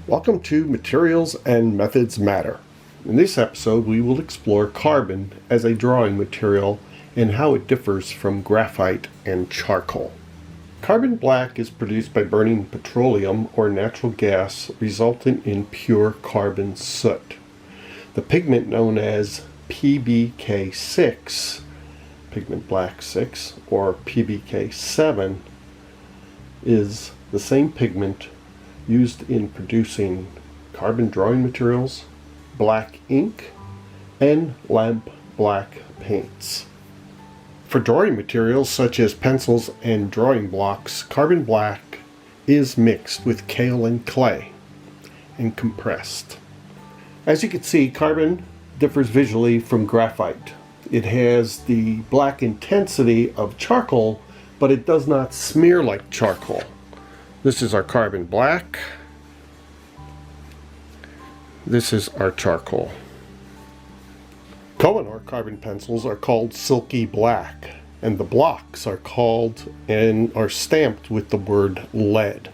Welcome to Materials and Methods Matter. In this episode we will explore carbon as a drawing material and how it differs from graphite and charcoal. Carbon black is produced by burning petroleum or natural gas, resulting in pure carbon soot. The pigment known as PBK6, pigment black 6, or PBK7 is the same pigment used in producing carbon drawing materials, black ink, and lamp black paints. For drawing materials such as pencils and drawing blocks, carbon black is mixed with kaolin clay and compressed. As you can see, carbon differs visually from graphite. It has the black intensity of charcoal, but it does not smear like charcoal. This is our carbon black. This is our charcoal. Kohinoor carbon pencils are called Silky black, and the blocks are called and are stamped with the word lead.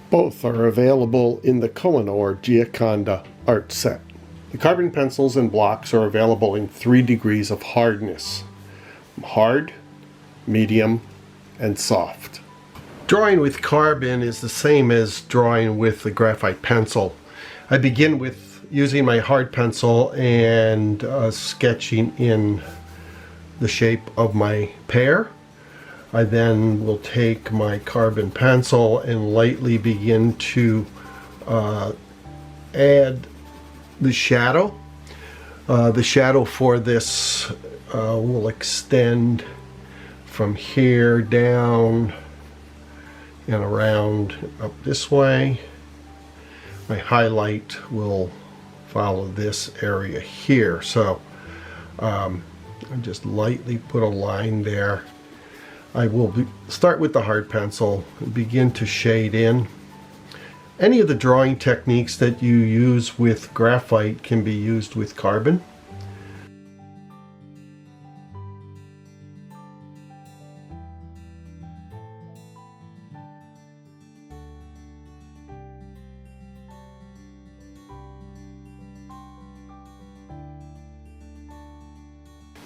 Both are available in the Kohinoor Gioconda art set. The carbon pencils and blocks are available in 3 degrees of hardness: hard, medium, and soft. Drawing with carbon is the same as drawing with the graphite pencil. I begin with using my hard pencil and sketching in the shape of my pear. I then will take my carbon pencil and lightly begin to add the shadow. The shadow for this will extend from here down and around up this way. My highlight will follow this area here, so I just lightly put a line there. I will start with the hard pencil and begin to shade in. Any of the drawing techniques that you use with graphite can be used with carbon.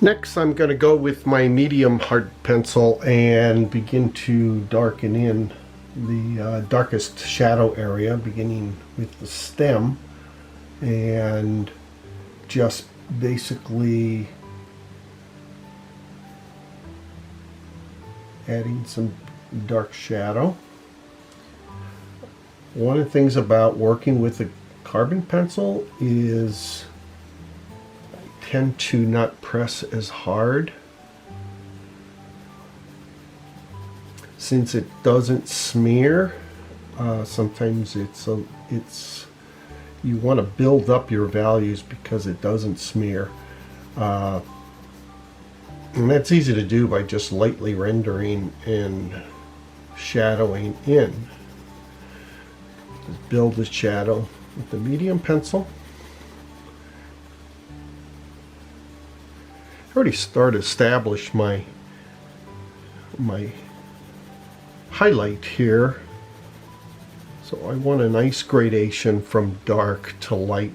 Next, I'm going to go with my medium hard pencil and begin to darken in the darkest shadow area, beginning with the stem, and just basically adding some dark shadow. One of the things about working with a carbon pencil is tend to not press as hard. Since it doesn't smear, sometimes you want to build up your values because it doesn't smear. And that's easy to do by just lightly rendering and shadowing in. Just build the shadow with the medium pencil. I already started to establish my highlight here, so I want a nice gradation from dark to light.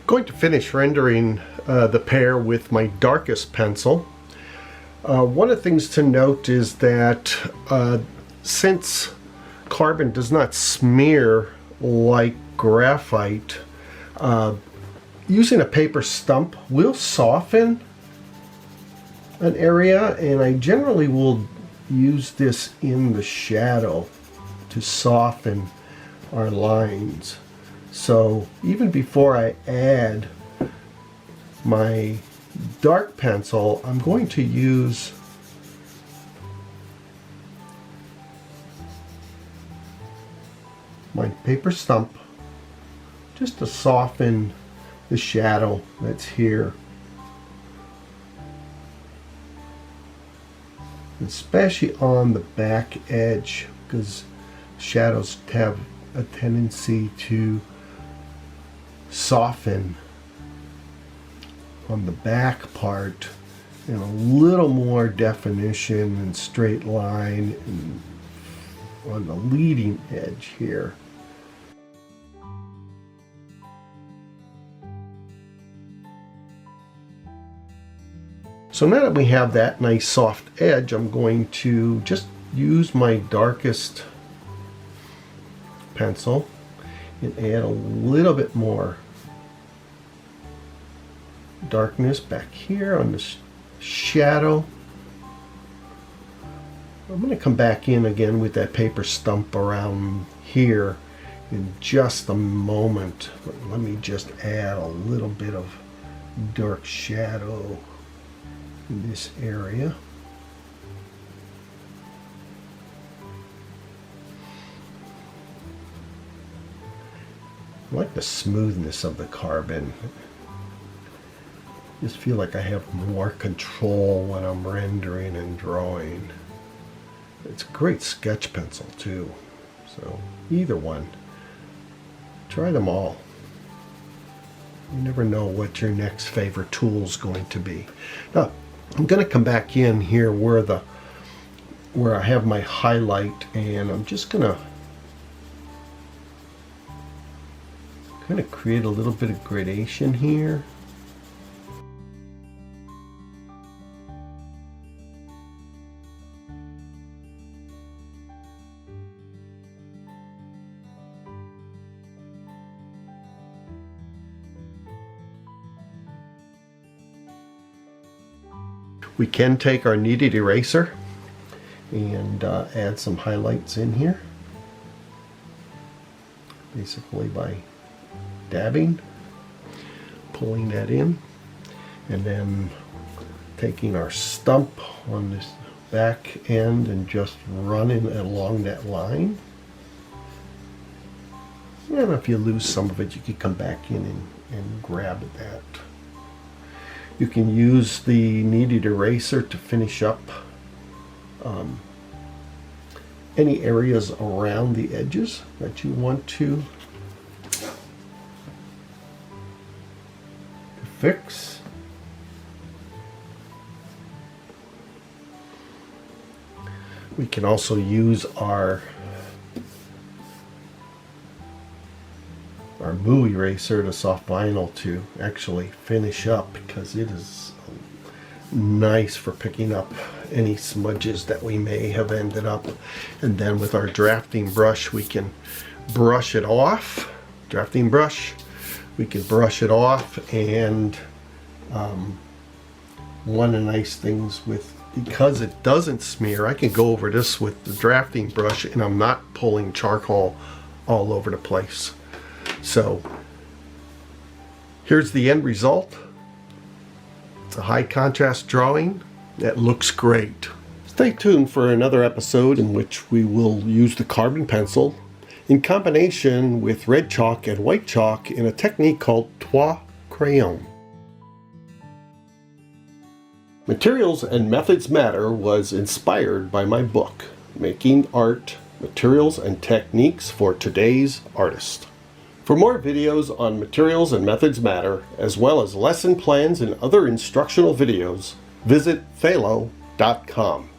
Going to finish rendering the pear with my darkest pencil. One of the things to note is that since carbon does not smear like graphite, using a paper stump will soften an area, and I generally will use this in the shadow to soften our lines. So even before I add my dark pencil, I'm going to use my paper stump just to soften the shadow that's here. especially on the back edge, because shadows have a tendency to soften on the back part, and a little more definition and straight line on the leading edge here. So now that we have that nice soft edge, I'm going to just use my darkest pencil and add a little bit more darkness back here on the shadow. I'm going to come back in again with that paper stump around here in just a moment. But let me just add a little bit of dark shadow in this area. I like the smoothness of the carbon. I just feel like I have more control when I'm rendering and drawing. It's a great sketch pencil too, so either one. Try them all. You never know what your next favorite tool is going to be. Now, I'm going to come back in here where I have my highlight, and I'm just going to kind of create a little bit of gradation here. We can take our kneaded eraser and add some highlights in here, basically by dabbing, pulling that in, and then taking our stump on this back end and just running along that line. And if you lose some of it, you can come back in and grab that. You can use the kneaded eraser to finish up any areas around the edges that you want to fix. We can also use our Moo eraser, the soft vinyl, to actually finish up, because it is nice for picking up any smudges that we may have ended up. And then with our drafting brush, we can brush it off. Drafting brush, we can brush it off. And one of the nice things because it doesn't smear, I can go over this with the drafting brush and I'm not pulling charcoal all over the place. So here's the end result. It's a high contrast drawing that looks great. Stay tuned for another episode in which we will use the carbon pencil in combination with red chalk and white chalk in a technique called trois crayons. Materials and Methods Matter was inspired by my book, Making Art, Materials and Techniques for Today's Artist. For more videos on Materials and Methods Matter, as well as lesson plans and other instructional videos, visit Thalo.com.